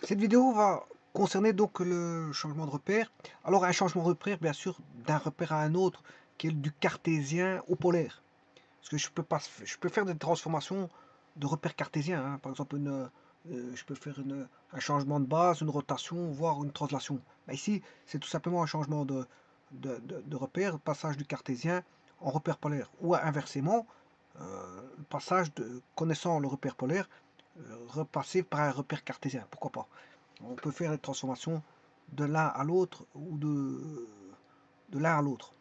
Cette vidéo va concerner donc le changement de repère. Alors un changement de repère, bien sûr, d'un repère à un autre, qui est du cartésien au polaire. Parce que je peux faire des transformations de repères cartésiens, hein. Par exemple, je peux faire un changement de base, une rotation, voire une translation. Mais ici, c'est tout simplement un changement de repère, passage du cartésien en repère polaire. Ou inversement, passage de connaissant le repère polaire, repasser par un repère cartésien. Pourquoi pas? On peut faire des transformations de l'un à l'autre ou de l'un à l'autre,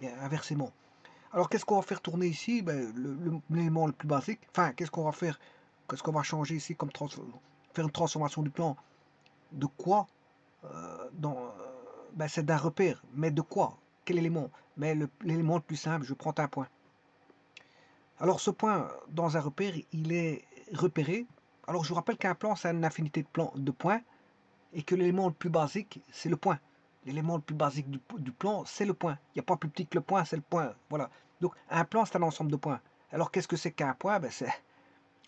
et inversement. Alors qu'est-ce qu'on va faire tourner ici? Ben, l'élément le plus basique. Enfin, qu'est-ce qu'on va faire? Qu'est-ce qu'on va changer ici comme faire une transformation du plan? De quoi? Ben, c'est d'un repère. Mais de quoi? Quel élément? Mais l'élément le plus simple, je prends un point. Alors ce point dans un repère, il est repéré. Alors je vous rappelle qu'un plan, c'est une infinité de points et que l'élément le plus basique, c'est le point. L'élément le plus basique du plan, c'est le point. Il n'y a pas plus petit que le point, c'est le point. Voilà. Donc un plan, c'est un ensemble de points. Alors qu'est-ce que c'est qu'un point? Ben, c'est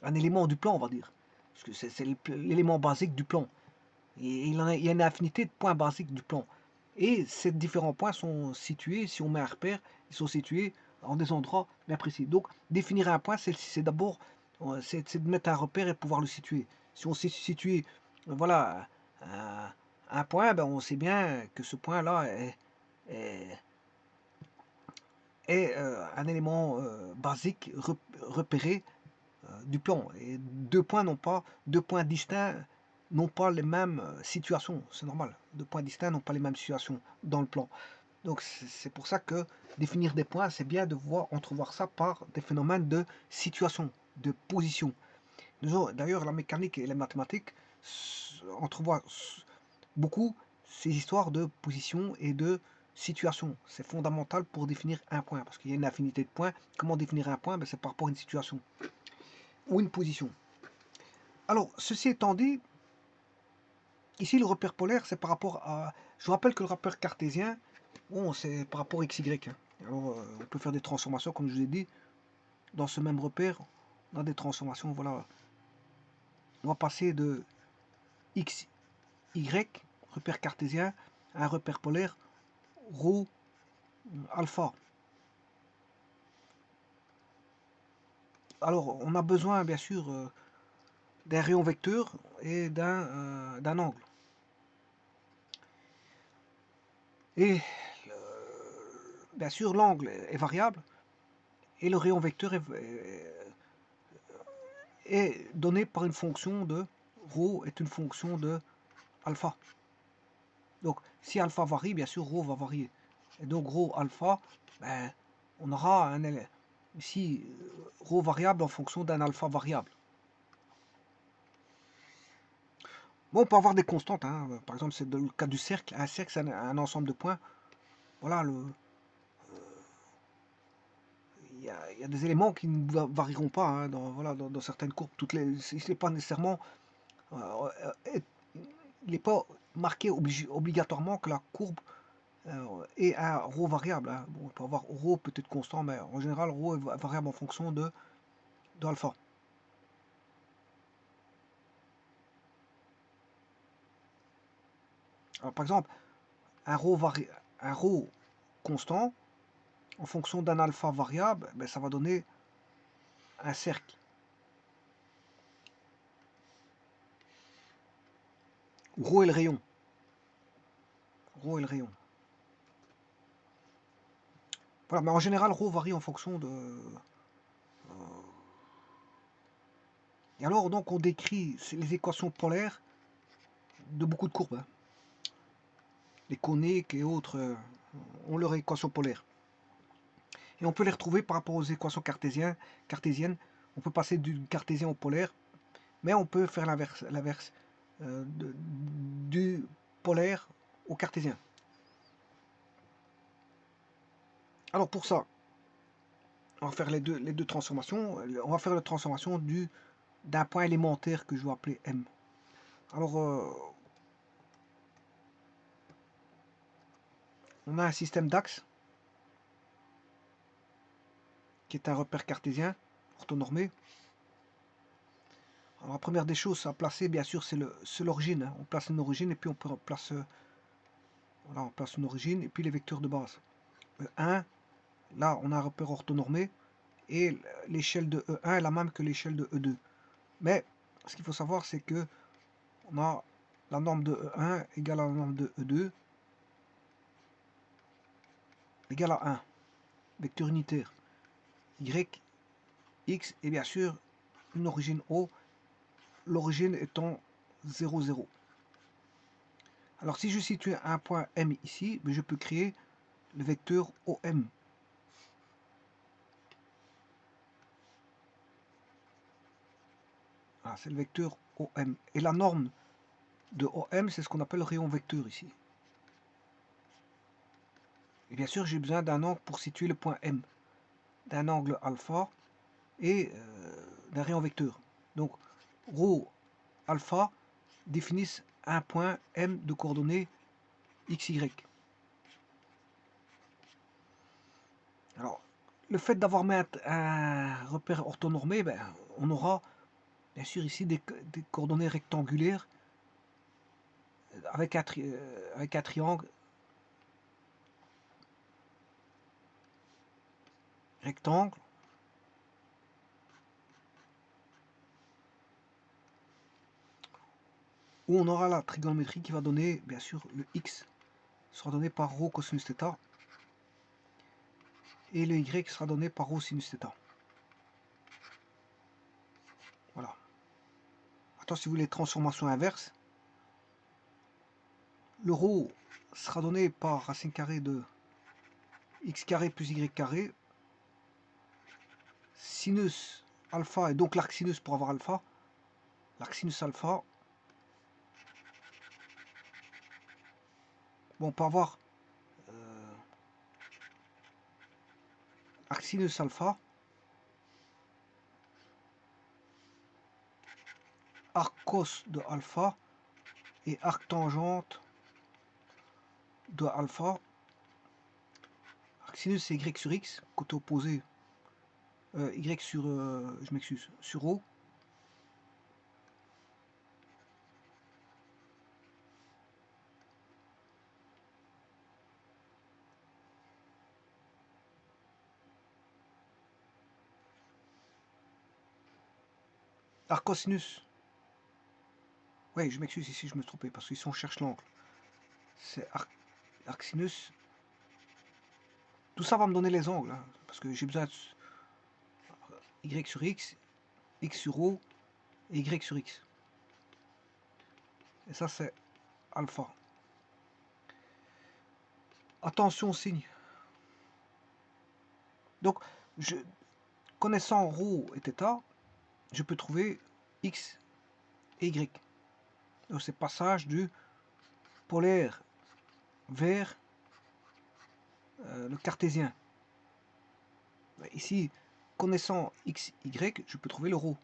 un élément du plan, on va dire. Parce que c'est l'élément basique du plan. Et il y a une infinité de points basiques du plan. Et ces différents points sont situés, si on met un repère, ils sont situés en des endroits bien précis. Donc définir un point, c'est d'abord c'est de mettre un repère et pouvoir le situer. Si on sait situer, voilà, un, un point, ben on sait bien que ce point-là est, est un élément basique repéré du plan. Et deux points distincts n'ont pas les mêmes situations. C'est normal. Deux points distincts n'ont pas les mêmes situations dans le plan. Donc c'est pour ça que définir des points, c'est bien de entrevoir ça par des phénomènes de situation, de position. D'ailleurs, la mécanique et les mathématiques entrevoient beaucoup ces histoires de position et de situation. C'est fondamental pour définir un point, parce qu'il y a une infinité de points. Comment définir un point? Ben, c'est par rapport à une situation ou une position. Alors, ceci étant dit, ici le repère polaire, c'est par rapport à... Je vous rappelle que le repère cartésien, bon, c'est par rapport à XY, hein. Alors, on peut faire des transformations, comme je vous ai dit, dans ce même repère, on a des transformations, voilà. On va passer de XY, repère cartésien, à un repère polaire, ρ, alpha. Alors, on a besoin, bien sûr, d'un rayon vecteur et d'un angle. Et, bien sûr, l'angle est variable, et le rayon vecteur est donné par une fonction de ρ est une fonction de alpha. Donc si alpha varie, bien sûr ρ va varier. Et donc ρ alpha, ben, on aura ici ρ variable en fonction d'un alpha variable. Bon, on peut avoir des constantes, hein. Par exemple, c'est le cas du cercle. Un cercle, c'est un ensemble de points. Voilà, il y a des éléments qui ne varieront pas, hein, voilà, dans certaines courbes. Il n'est pas nécessairement il n'est pas marqué obligatoirement que la courbe est un ρ variable, hein. Bon, on peut avoir ρ peut-être constant, mais en général, ρ est variable en fonction de alpha. Alors, par exemple, un ρ constant, en fonction d'un alpha variable, ben, ça va donner un cercle. Ρ est le rayon. Ρ est le rayon. Voilà, mais en général, ρ varie en fonction de... Et alors, donc, on décrit les équations polaires de beaucoup de courbes, hein. Les coniques et autres ont leur équation polaire. Et on peut les retrouver par rapport aux équations cartésiennes. On peut passer du cartésien au polaire, mais on peut faire l'inverse du polaire au cartésien. Alors pour ça, on va faire les deux transformations. On va faire la transformation d'un point élémentaire que je vais appeler M. Alors, on a un système d'axes qui est un repère cartésien orthonormé. Alors, la première des choses à placer, bien sûr, c'est l'origine. Hein. On place une origine et puis on place, voilà, on place une origine et puis les vecteurs de base. E1, là, on a un repère orthonormé et l'échelle de E1 est la même que l'échelle de E2. Mais ce qu'il faut savoir, c'est que on a la norme de E1 égale à la norme de E2 égale à 1. Vecteur unitaire. Y, X et bien sûr une origine O, l'origine étant 0, 0. Alors si je situe un point M ici, je peux créer le vecteur OM. Voilà, c'est le vecteur OM. Et la norme de OM, c'est ce qu'on appelle le rayon vecteur ici. Et bien sûr, j'ai besoin d'un angle pour situer le point M, d'un angle alpha et d'un rayon vecteur. Donc, ρ alpha définissent un point M de coordonnées XY. Alors, le fait d'avoir mis un repère orthonormé, ben, on aura bien sûr ici des coordonnées rectangulaires avec un triangle rectangle où on aura la trigonométrie qui va donner, bien sûr, le x sera donné par ρ cosinus θ et le y sera donné par ρ sinus θ. Voilà. Attends, si vous voulez transformation inverse, le ρ sera donné par racine carrée de x carré plus y carré, sinus alpha, et donc l'arc sinus pour avoir alpha, l'arc sinus alpha. Bon, on peut avoir arc sinus alpha, arc cos de alpha et arc tangente de alpha. Arc sinus c'est y sur x, côté opposé, y sur, je m'excuse, sur ρ. Arc cosinus. Oui, je m'excuse ici, je me suis trompé parce qu'ici on cherche l'angle. C'est arc sinus. Tout ça va me donner les angles, hein, parce que j'ai besoin de y sur x sur ρ et y sur x. Et ça c'est alpha. Attention au signe. Donc, connaissant ρ et θ, je peux trouver x et y. Donc c'est passage du polaire vers le cartésien. Ici, connaissant x, y, je peux trouver le ρ.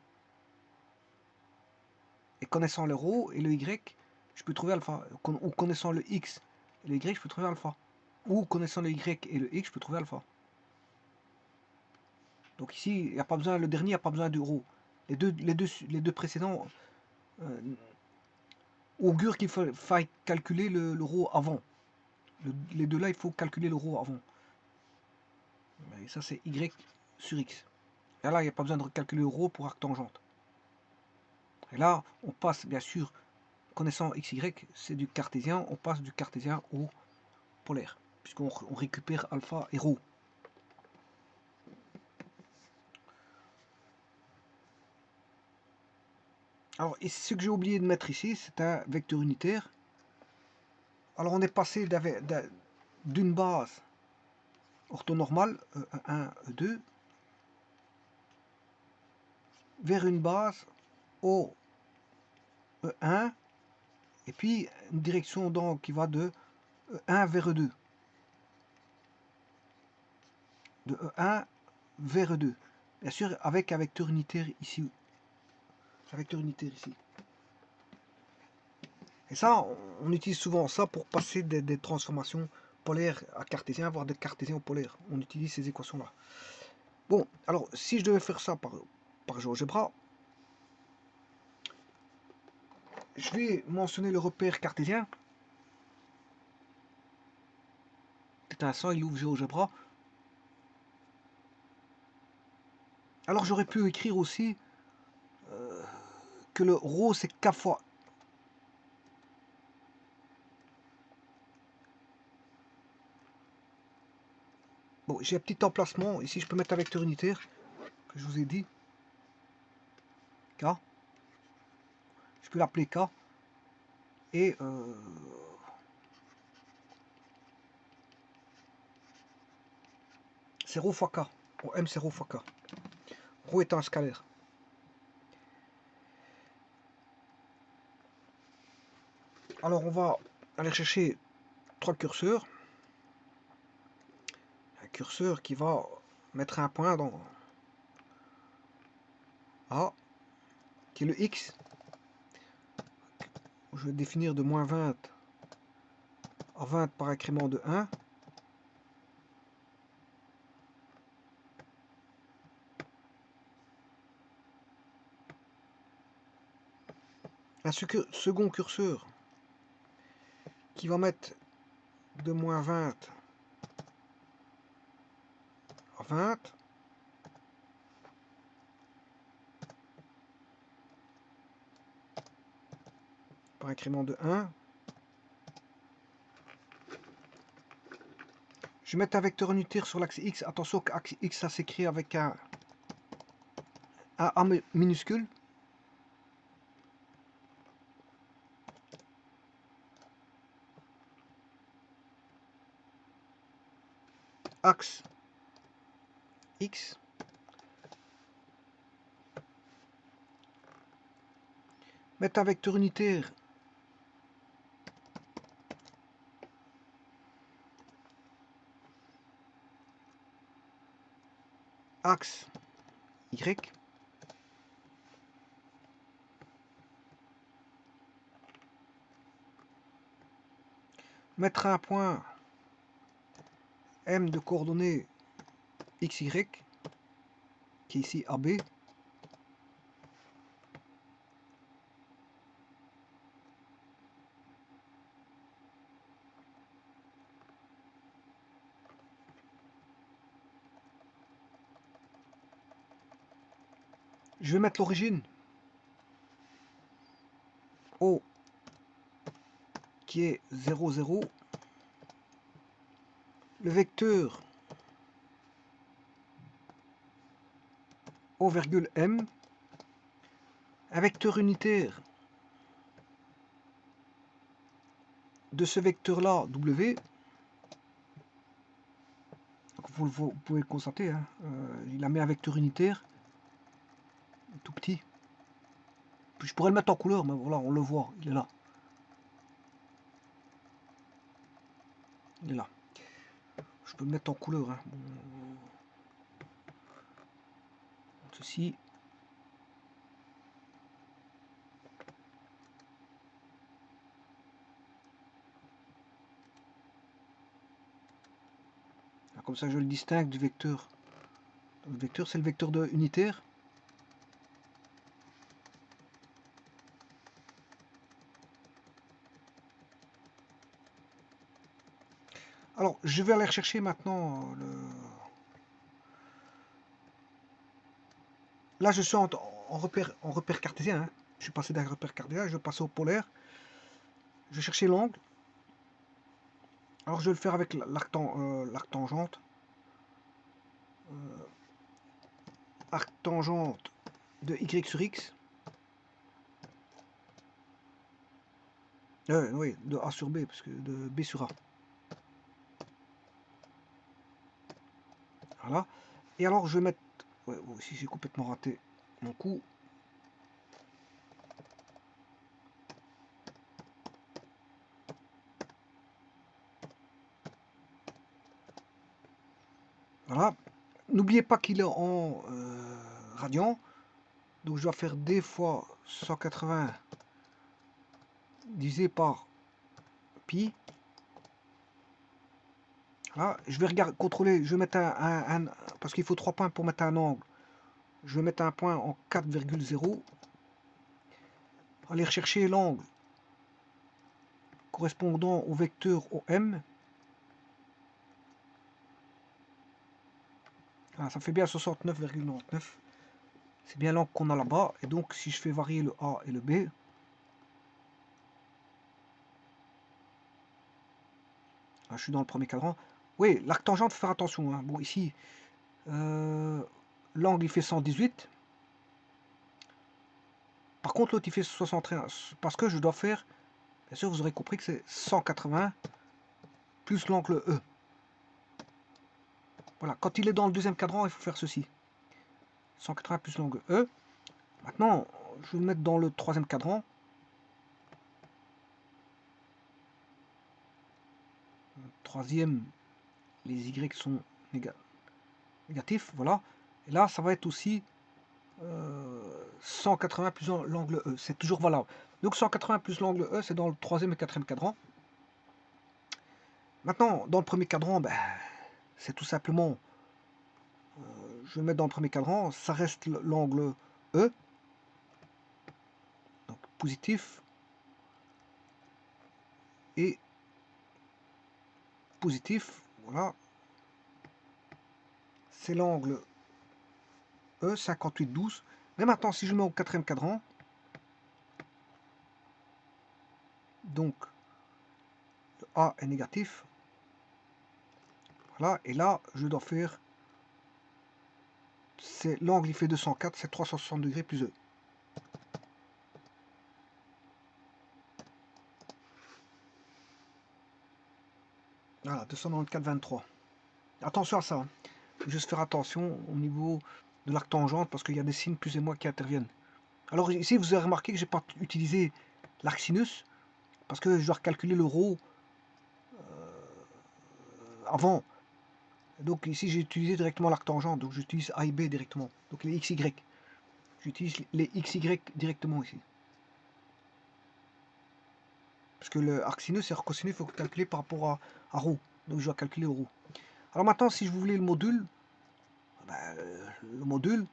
Et connaissant le ρ et le y, je peux trouver alpha. Ou connaissant le x et le y, je peux trouver alpha. Ou connaissant le y et le x, je peux trouver alpha. Donc ici, il n'y a pas besoin, le dernier, il n'y a pas besoin du ρ. Les deux précédents augurent qu'il faille calculer le ρ avant. Les deux là, il faut calculer le ρ avant. Et ça, c'est y sur x. Et là, il n'y a pas besoin de recalculer le ρ pour arc tangente. Et là, on passe, bien sûr, connaissant x, y, c'est du cartésien, on passe du cartésien au polaire, puisqu'on récupère alpha et ρ. Alors, et ce que j'ai oublié de mettre ici, c'est un vecteur unitaire. Alors, on est passé d'une base orthonormale, E1, E2, vers une base O, E1, et puis une direction donc qui va de E1 vers E2. De E1 vers E2. Bien sûr, avec un vecteur unitaire ici. Un vecteur unitaire ici. Et ça, on utilise souvent ça pour passer des transformations polaires à cartésien, voire de cartésien au polaire. On utilise ces équations-là. Bon, alors, si je devais faire ça par GeoGebra, je vais mentionner le repère cartésien. C'est un 100, il ouvre GeoGebra. Alors j'aurais pu écrire aussi que le ρ c'est K fois. Bon, j'ai un petit emplacement. Ici, je peux mettre un vecteur unitaire que je vous ai dit. K. Je peux l'appeler K. Et c'est ρ fois K. Bon, M c'est ρ fois K. ρ est un scalaire. Alors on va aller chercher 3 curseurs. Un curseur qui va mettre un point dans A, qui est le X. Je vais définir de moins 20 à 20 par incrément de 1. Un second curseur qui va mettre de moins 20 à 20. Par incrément de 1. Je vais mettre un vecteur unitaire sur l'axe X. Attention qu'axe X, ça s'écrit avec un A minuscule. Axe X. Mettre un vecteur unitaire axe Y. Mettre un point M de coordonnées XY, qui est ici AB. Je vais mettre l'origine O qui est 0, 0. Le vecteur O, M. Un vecteur unitaire de ce vecteur-là, W. Vous pouvez le constater, hein, il a mis un vecteur unitaire tout petit. Je pourrais le mettre en couleur, mais voilà, on le voit, il est là. Il est là. Je peux le mettre en couleur. Hein. Bon. Ceci. Comme ça, je le distingue du vecteur. Le vecteur, c'est le vecteur unitaire. Alors, je vais aller rechercher maintenant Là, je suis en repère cartésien. Hein. Je suis passé d'un repère cartésien, je vais passer au polaire. Je vais chercher l'angle. Alors, je vais le faire avec l'arc tangente. Arc tangente de Y sur X. Oui, de A sur B, parce que de B sur A. Voilà. Et alors, je vais mettre... Ouais, aussi, j'ai complètement raté mon coup. Voilà. N'oubliez pas qu'il est en radian. Donc, je dois faire D fois 180 divisé par pi. Voilà. Je vais regarder, contrôler. Je vais mettre parce qu'il faut 3 points pour mettre un angle. Je vais mettre un point en 4,0. aller rechercher l'angle correspondant au vecteur OM. Ah, ça fait bien 69,99. C'est bien l'angle qu'on a là-bas. Et donc, si je fais varier le A et le B, ah, je suis dans le premier cadran. Oui, l'arc tangente, faut faire attention. Hein. Bon, ici, l'angle, il fait 118. Par contre, l'autre, il fait 61. Parce que je dois faire, bien sûr, vous aurez compris que c'est 180 plus l'angle E. Voilà, quand il est dans le deuxième cadran, il faut faire ceci. 180 plus l'angle E. Maintenant, je vais le mettre dans le troisième cadran. Troisième, les Y sont négatifs, voilà. Et là, ça va être aussi 180 plus l'angle E. C'est toujours valable. Donc 180 plus l'angle E, c'est dans le troisième et quatrième cadran. Maintenant, dans le premier cadran, ben, c'est tout simplement, je vais mettre dans le premier cadran, ça reste l'angle E. Donc positif et positif, voilà. C'est l'angle E, 58,12. Mais maintenant, si je mets au quatrième cadran, donc le A est négatif, voilà, et là, je dois faire, c'est l'angle, il fait 204, c'est 360 degrés plus E. Voilà, 294,23. Attention à ça, hein. Faut juste faire attention au niveau de l'arc tangente parce qu'il y a des signes plus et moins qui interviennent. Alors ici, vous avez remarqué que j'ai pas utilisé l'arc sinus parce que je dois recalculer le rho avant. Donc ici, j'ai utilisé directement l'arc tangente, donc j'utilise A et B directement. Donc les XY. J'utilise les XY directement ici. Parce que le arc sinus et arc cosinus, il faut calculer par rapport à rho. Donc je dois calculer rho. Alors maintenant, si je voulais le module, ben, le module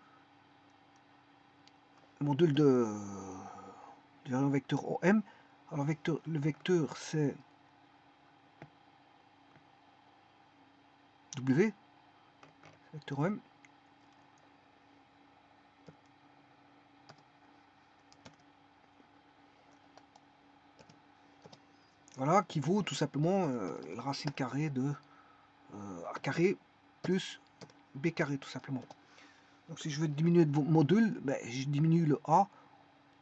d'un vecteur OM. Alors le vecteur c'est W, vecteur OM. Voilà, qui vaut tout simplement la racine carrée de A carré plus B carré tout simplement. Donc si je veux diminuer de module, ben, je diminue le A,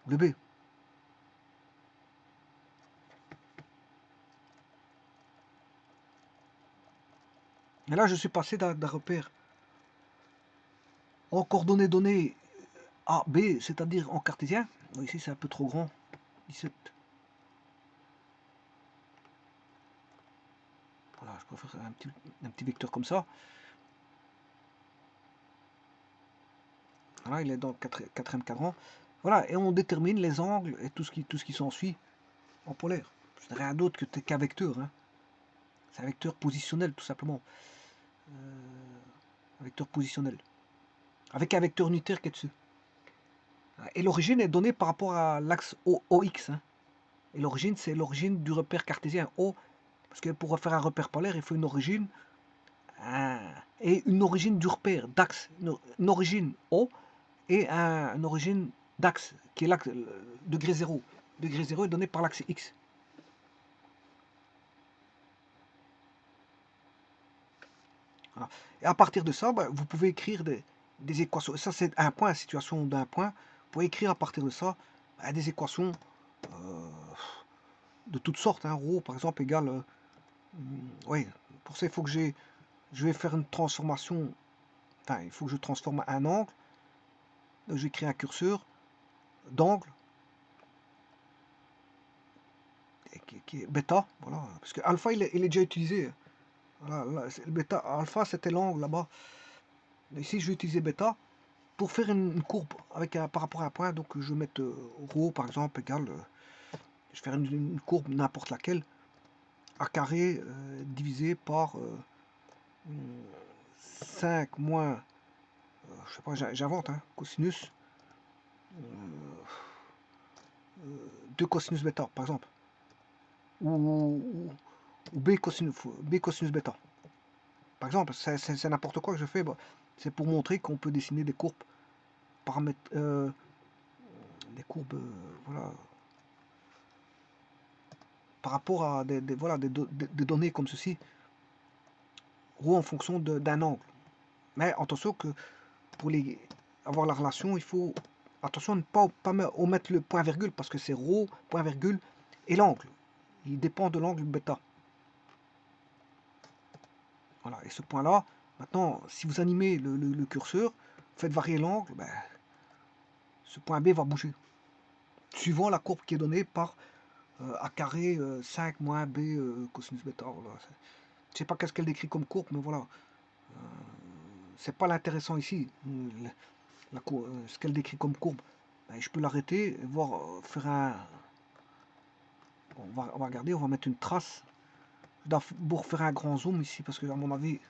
le B. Et là, je suis passé d'un repère en coordonnées données A, B, c'est-à-dire en cartésien. Donc ici, c'est un peu trop grand. 17. Voilà, je peux faire un petit vecteur comme ça. Voilà, il est dans le quatrième cadran. Voilà, et on détermine les angles et tout ce qui s'ensuit en polaire. Ce n'est rien d'autre qu'un vecteur. Hein. C'est un vecteur positionnel, tout simplement. Un vecteur positionnel. Avec un vecteur unitaire qui est dessus. Et l'origine est donnée par rapport à l'axe OX. Hein. Et l'origine, c'est l'origine du repère cartésien O. Parce que pour faire un repère polaire, il faut une origine et une origine du repère d'axe. Une origine O et une origine d'axe, qui est l'axe degré 0. Degré 0 est donné par l'axe X. Voilà. Et à partir de ça, bah, vous pouvez écrire des équations. Ça, c'est un point, situation d'un point. Vous pouvez écrire à partir de ça bah, des équations de toutes sortes. Hein. Rho, par exemple, égale... oui, pour ça, il faut que je vais faire une transformation. Enfin, il faut que je transforme un angle. Donc, je vais créer un curseur d'angle qui est bêta. Voilà, parce que alpha, il est déjà utilisé. Voilà, là, le bêta, alpha, c'était l'angle là-bas. Ici, je vais utiliser bêta pour faire une courbe avec par rapport à un point. Donc, je vais mettre rho, par exemple, égale... je vais faire une courbe n'importe laquelle. A carré divisé par 5 moins... je sais pas, j'invente, hein, cosinus 2 cosinus bêta, par exemple, ou, ou B cosinus bêta. Par exemple, c'est n'importe quoi que je fais, bah, c'est pour montrer qu'on peut dessiner des courbes, paramètres, des courbes, voilà, par rapport à voilà, des données comme ceci, rho en fonction d'un angle. Mais attention que pour avoir la relation, il faut attention à ne pas omettre le point virgule parce que c'est rho, point virgule et l'angle. Il dépend de l'angle bêta. Voilà, et ce point-là, maintenant, si vous animez le curseur, faites varier l'angle, ben, ce point B va bouger. Suivant la courbe qui est donnée par A carré 5 moins B cosinus bêta. Voilà. Je ne sais pas qu'est-ce qu'elle décrit comme courbe, mais voilà. C'est pas l'intéressant ici. Ce qu'elle décrit comme courbe. Ben, je peux l'arrêter, voir faire un. On va regarder, on va mettre une trace. Je dois d'abord faire un grand zoom ici parce que à mon avis.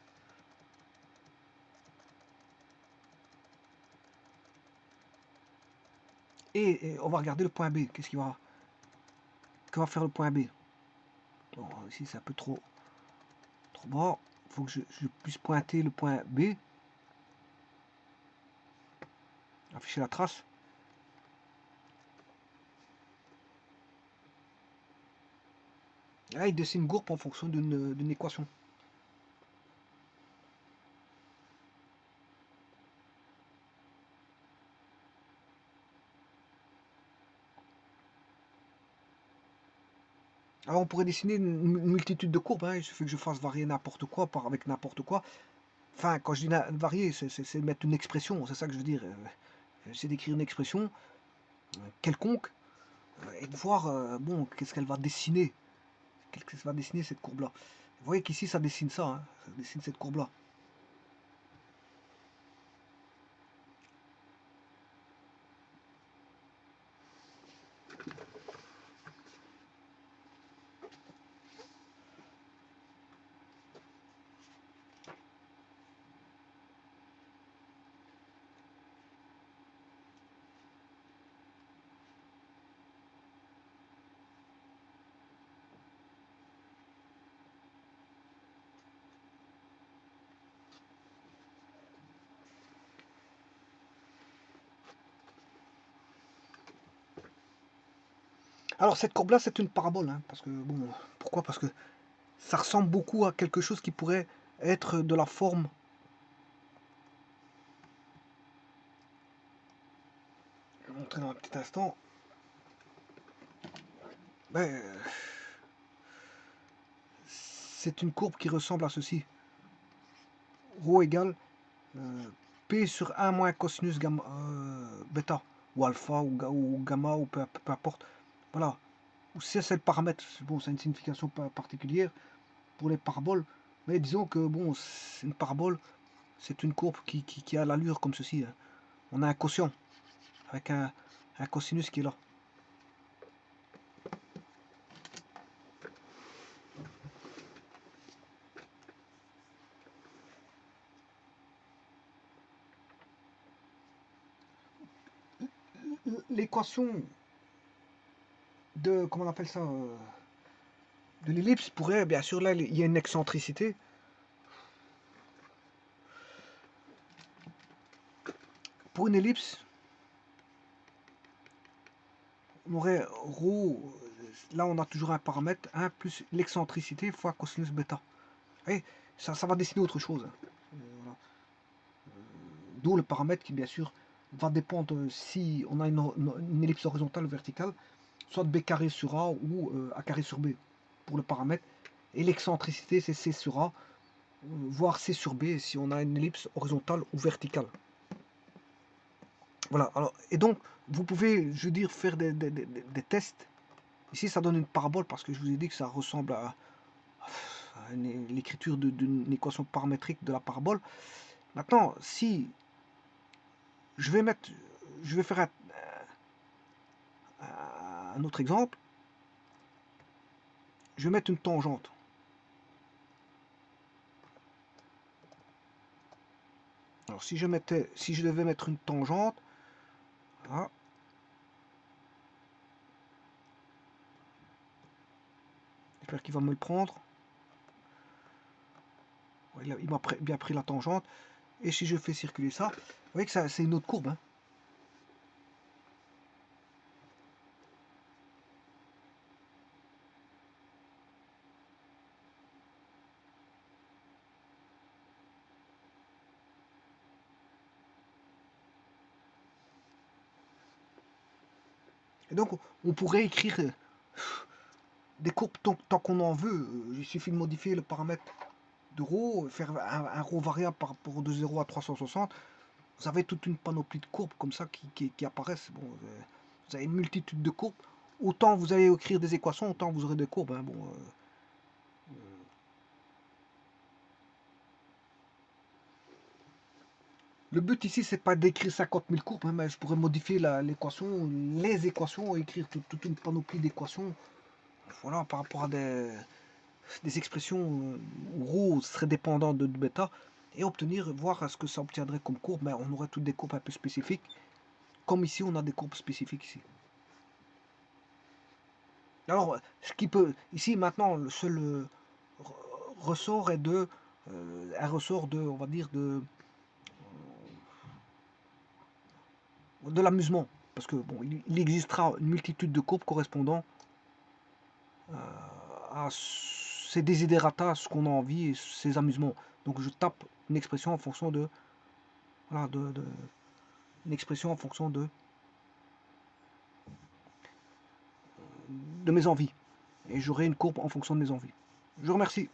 Et on va regarder le point B. Qu'est-ce qu'il va. Que va faire le point B? Bon, ici c'est un peu trop bas. Il faut que je puisse pointer le point B. Afficher la trace. Là, il dessine une courbe en fonction d'une équation. Alors on pourrait dessiner une multitude de courbes, hein. Il suffit que je fasse varier n'importe quoi avec n'importe quoi. Enfin, quand je dis varier, c'est mettre une expression, c'est ça que je veux dire. C'est d'écrire une expression quelconque et de voir, bon, qu'est-ce qu'elle va dessiner. Qu'est-ce que va dessiner cette courbe-là. Vous voyez qu'ici, ça dessine ça, hein, ça dessine cette courbe-là. Alors cette courbe-là, c'est une parabole, hein, parce que, bon, pourquoi? Parce que ça ressemble beaucoup à quelque chose qui pourrait être de la forme. Je vais montrer dans un petit instant. Ben, c'est une courbe qui ressemble à ceci. Rho égale P sur 1 moins cosinus gamma, bêta, ou alpha, ou gamma, ou peu importe. Voilà. Ou c'est le paramètre. Bon, c'est une signification particulière pour les paraboles. Mais disons que, bon, une parabole, c'est une courbe qui a l'allure comme ceci, hein. On a un quotient avec un cosinus qui est là. L'équation de, comment on appelle ça, de l'ellipse pourrait, bien sûr, là, il y a une excentricité. Pour une ellipse, on aurait ρ, là on a toujours un paramètre, 1 plus l'excentricité fois cosinus bêta. Et ça va dessiner autre chose. Voilà. D'où le paramètre qui, bien sûr, va dépendre si on a une ellipse horizontale ou verticale, soit b carré sur a ou a carré sur b pour le paramètre. Et l'excentricité, c'est c sur a, voire c sur b si on a une ellipse horizontale ou verticale. Voilà. Alors, et donc, vous pouvez, je veux dire, faire des tests. Ici, ça donne une parabole parce que je vous ai dit que ça ressemble à l'écriture d'une équation paramétrique de la parabole. Maintenant, si je vais faire un autre exemple, je vais mettre une tangente. Alors, si je devais mettre une tangente, voilà, J'espère qu'il va me le prendre. Ouais, il m'a bien pris la tangente. Et si je fais circuler ça, vous voyez que c'est une autre courbe. Hein. Et donc, on pourrait écrire des courbes tant qu'on en veut. Il suffit de modifier le paramètre de ρ, faire un ρ variable par rapport de 0 à 360. Vous avez toute une panoplie de courbes comme ça qui apparaissent. Bon, vous avez une multitude de courbes. Autant vous allez écrire des équations, autant vous aurez des courbes. Hein. Bon, le but ici, c'est pas d'écrire 50 000 courbes, hein, mais je pourrais modifier l'équation, les équations, et écrire toute une panoplie d'équations. Voilà, par rapport à des expressions où ρ serait dépendant de bêta, et obtenir, voir ce que ça obtiendrait comme courbe. Mais on aurait toutes des courbes un peu spécifiques. Comme ici, on a des courbes spécifiques ici. Alors, ce qui peut, ici maintenant, le seul ressort est un ressort de, on va dire, de l'amusement. Parce que bon, il existera une multitude de courbes correspondant à ces desiderata, ce qu'on a envie, et ces amusements. Donc je tape une expression en fonction de, voilà, une expression en fonction de mes envies. Et j'aurai une courbe en fonction de mes envies. Je vous remercie.